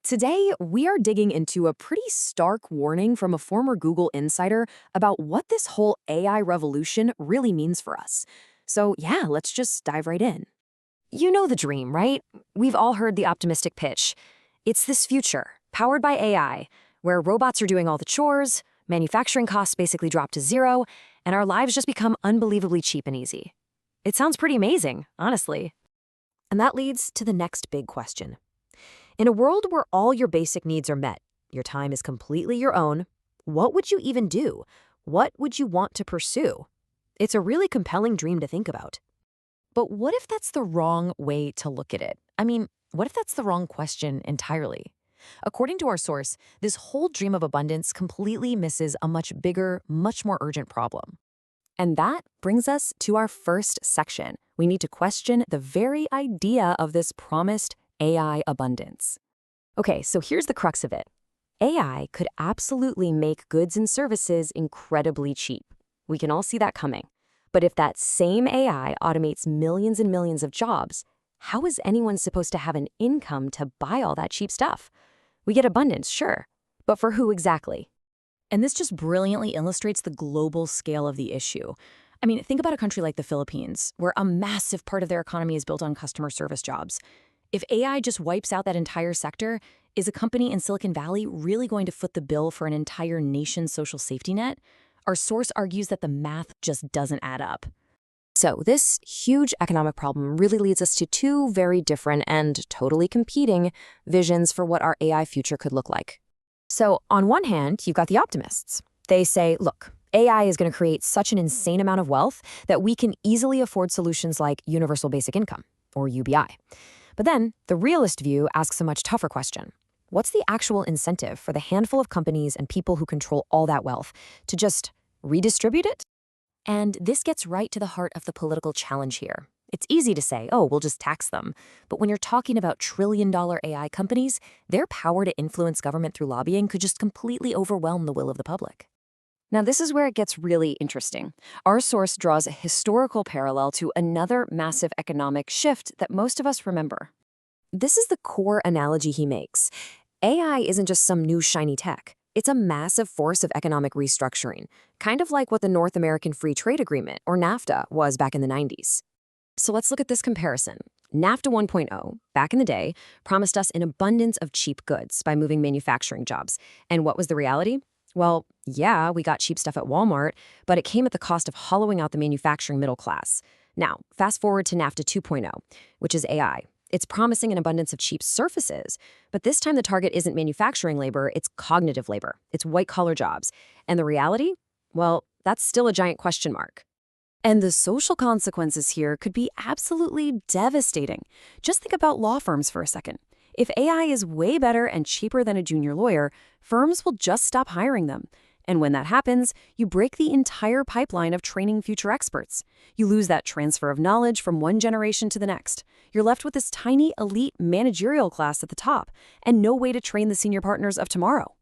Today, we are digging into a pretty stark warning from a former Google insider about what this whole AI revolution really means for us. So, yeah, let's just dive right in. You know the dream, right? We've all heard the optimistic pitch. It's this future, powered by AI, where robots are doing all the chores, manufacturing costs basically drop to zero, and our lives just become unbelievably cheap and easy. It sounds pretty amazing, honestly. And that leads to the next big question. In a world where all your basic needs are met, your time is completely your own, what would you even do? What would you want to pursue? It's a really compelling dream to think about. But what if that's the wrong way to look at it? I mean, what if that's the wrong question entirely? According to our source, this whole dream of abundance completely misses a much bigger, much more urgent problem. And that brings us to our first section. We need to question the very idea of this promised AI abundance. Okay, so here's the crux of it. AI could absolutely make goods and services incredibly cheap. We can all see that coming. But if that same AI automates millions and millions of jobs, how is anyone supposed to have an income to buy all that cheap stuff? We get abundance, sure, but for who exactly? And this just brilliantly illustrates the global scale of the issue. I mean, think about a country like the Philippines, where a massive part of their economy is built on customer service jobs. If AI just wipes out that entire sector, is a company in Silicon Valley really going to foot the bill for an entire nation's social safety net? Our source argues that the math just doesn't add up. So this huge economic problem really leads us to two very different and totally competing visions for what our AI future could look like. So on one hand, you've got the optimists. They say, look, AI is going to create such an insane amount of wealth that we can easily afford solutions like universal basic income, or UBI. But then, the realist view asks a much tougher question. What's the actual incentive for the handful of companies and people who control all that wealth to just redistribute it? And this gets right to the heart of the political challenge here. It's easy to say, oh, we'll just tax them. But when you're talking about trillion-dollar AI companies, their power to influence government through lobbying could just completely overwhelm the will of the public. Now, this is where it gets really interesting. Our source draws a historical parallel to another massive economic shift that most of us remember. This is the core analogy he makes. AI isn't just some new shiny tech. It's a massive force of economic restructuring, kind of like what the North American Free Trade Agreement, or NAFTA, was back in the 90s. So let's look at this comparison. NAFTA 1.0, back in the day, promised us an abundance of cheap goods by moving manufacturing jobs. And what was the reality? Well, yeah, we got cheap stuff at Walmart, but it came at the cost of hollowing out the manufacturing middle class. Now, fast forward to NAFTA 2.0, which is AI. It's promising an abundance of cheap surfaces, but this time the target isn't manufacturing labor, it's cognitive labor. It's white-collar jobs. And the reality? Well, that's still a giant question mark. And the social consequences here could be absolutely devastating. Just think about law firms for a second. If AI is way better and cheaper than a junior lawyer, firms will just stop hiring them. And when that happens, you break the entire pipeline of training future experts. You lose that transfer of knowledge from one generation to the next. You're left with this tiny, elite managerial class at the top, and no way to train the senior partners of tomorrow.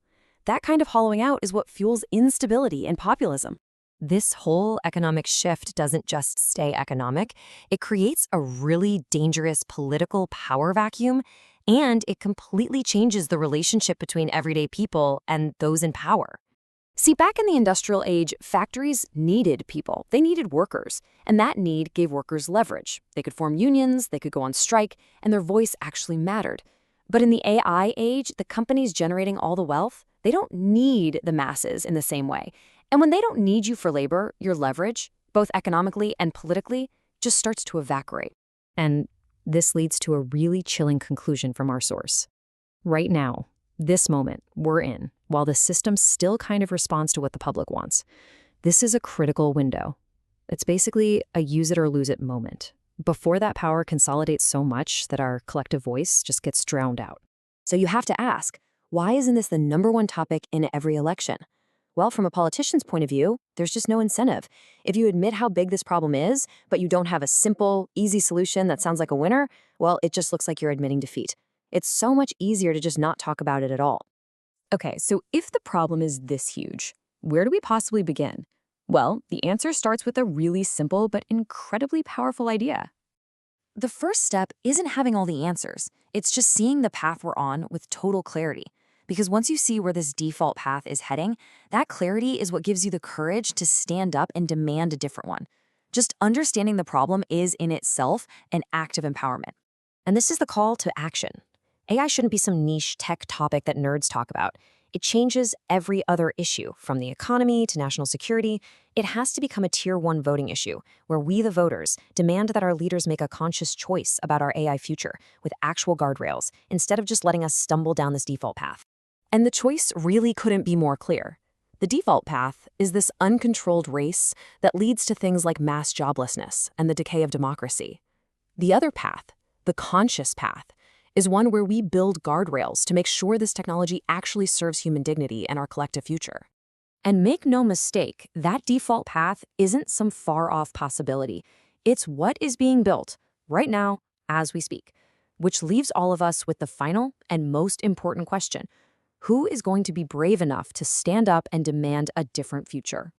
That kind of hollowing out is what fuels instability and populism. This whole economic shift doesn't just stay economic. It creates a really dangerous political power vacuum, and it completely changes the relationship between everyday people and those in power. See, back in the industrial age, factories needed people. They needed workers, and that need gave workers leverage. They could form unions, they could go on strike, and their voice actually mattered. But in the AI age, the companies generating all the wealth, they don't need the masses in the same way. And when they don't need you for labor, your leverage, both economically and politically, just starts to evaporate. And this leads to a really chilling conclusion from our source. Right now, this moment we're in, while the system still kind of responds to what the public wants, this is a critical window. It's basically a use it or lose it moment, before that power consolidates so much that our collective voice just gets drowned out. So you have to ask, why isn't this the #1 topic in every election? Well, from a politician's point of view, there's just no incentive. If you admit how big this problem is, but you don't have a simple, easy solution that sounds like a winner, well, it just looks like you're admitting defeat. It's so much easier to just not talk about it at all. Okay, so if the problem is this huge, where do we possibly begin? Well, the answer starts with a really simple but incredibly powerful idea. The first step isn't having all the answers. It's just seeing the path we're on with total clarity. Because once you see where this default path is heading, that clarity is what gives you the courage to stand up and demand a different one. Just understanding the problem is in itself an act of empowerment. And this is the call to action. AI shouldn't be some niche tech topic that nerds talk about. It changes every other issue, from the economy to national security. It has to become a tier 1 voting issue, where we, the voters, demand that our leaders make a conscious choice about our AI future with actual guardrails, instead of just letting us stumble down this default path. And the choice really couldn't be more clear. The default path is this uncontrolled race that leads to things like mass joblessness and the decay of democracy. The other path, the conscious path, is one where we build guardrails to make sure this technology actually serves human dignity and our collective future. And make no mistake, that default path isn't some far-off possibility. It's what is being built right now as we speak, which leaves all of us with the final and most important question: who is going to be brave enough to stand up and demand a different future?